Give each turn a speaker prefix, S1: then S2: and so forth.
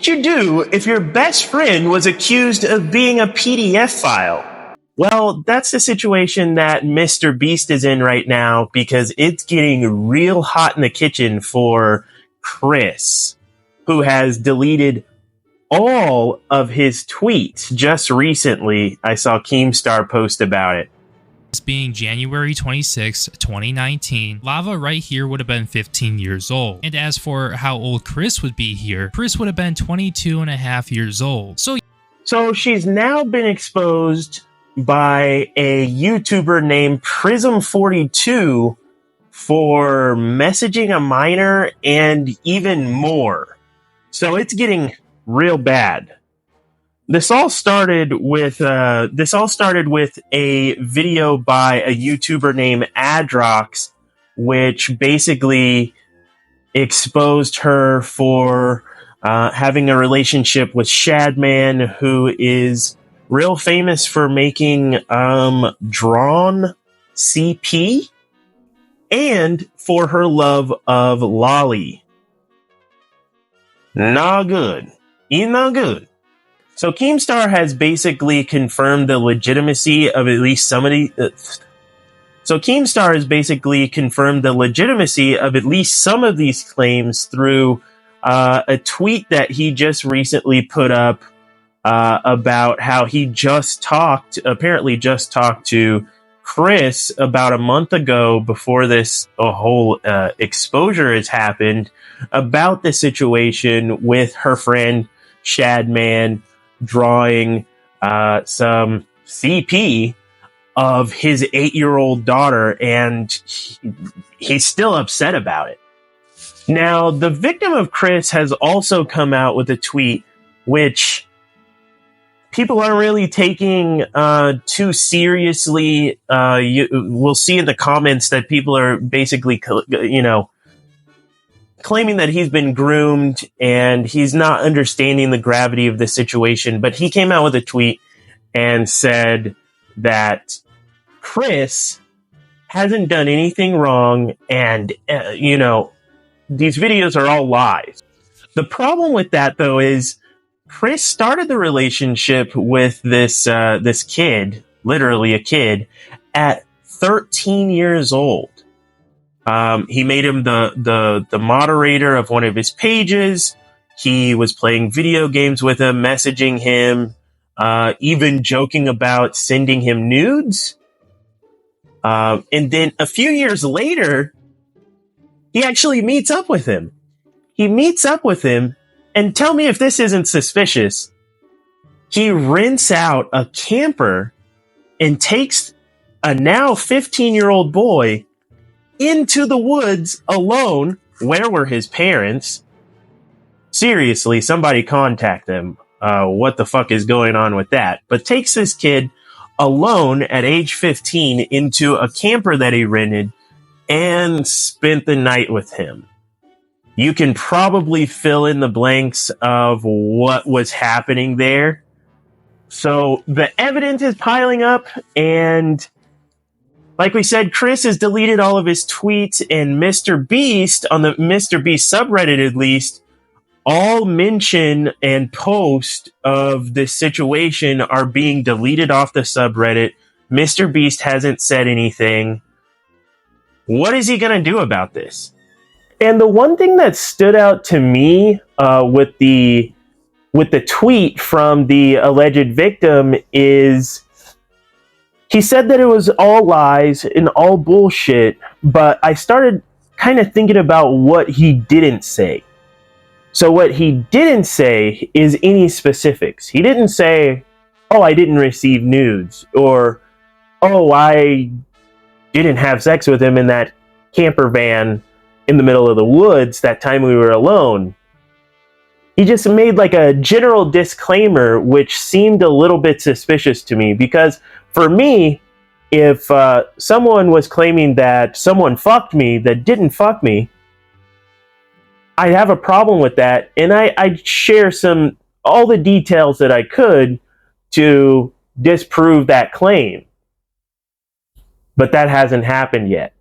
S1: would you do if your best friend was accused of being a PDF file? Well, that's the situation that MrBeast is in right now because it's getting real hot in the kitchen for Kris, who has deleted all of his tweets. Just recently, I saw Keemstar post about it.
S2: This being January 26, 2019, Lava right here would have been 15 years old. And as for how old Kris would be here, Kris would have been 22 and a half years old. So
S1: she's now been exposed by a YouTuber named Prism42 for messaging a minor and even more. So it's getting real bad. This all started with a video by a YouTuber named Adrox, which basically exposed her for having a relationship with Shadman, who is real famous for making drawn CP, and for her love of Lolly. Not good. Not good. So Keemstar has basically confirmed the legitimacy of at least some of the... So Keemstar has basically confirmed the legitimacy of at least some of these claims through a tweet that he just recently put up about how he apparently just talked to Kris about a month ago before this whole exposure has happened about the situation with her friend Shadman drawing some CP of his 8-year-old daughter, and he's still upset about it. Now, the victim of Kris has also come out with a tweet which people aren't really taking too seriously. We'll see in the comments that people are basically, claiming that he's been groomed and he's not understanding the gravity of the situation. But he came out with a tweet and said that Kris hasn't done anything wrong, and these videos are all lies. The problem with that, though, is Kris started the relationship with this kid, literally a kid, at 13 years old. He made him the moderator of one of his pages. He was playing video games with him, messaging him, even joking about sending him nudes. And then a few years later, he actually meets up with him. And tell me if this isn't suspicious. He rents out a camper and takes a now 15-year-old boy into the woods alone. Where were his parents? Seriously, somebody contact them. What the fuck is going on with that? But takes this kid alone at age 15 into a camper that he rented and spent the night with him. You can probably fill in the blanks of what was happening there. So the evidence is piling up, and like we said, Kris has deleted all of his tweets, and MrBeast, on the MrBeast subreddit at least, all mention and post of this situation are being deleted off the subreddit. MrBeast hasn't said anything. What is he going to do about this? And the one thing that stood out to me with the tweet from the alleged victim is he said that it was all lies and all bullshit, but I started kind of thinking about what he didn't say. So what he didn't say is any specifics. He didn't say, oh, I didn't receive nudes, or, oh, I didn't have sex with him in that camper van in the middle of the woods that time we were alone. He just made like a general disclaimer, which seemed a little bit suspicious to me, because for me, if someone was claiming that someone fucked me that didn't fuck me, I'd have a problem with that, and I'd share all the details that I could to disprove that claim. But that hasn't happened yet.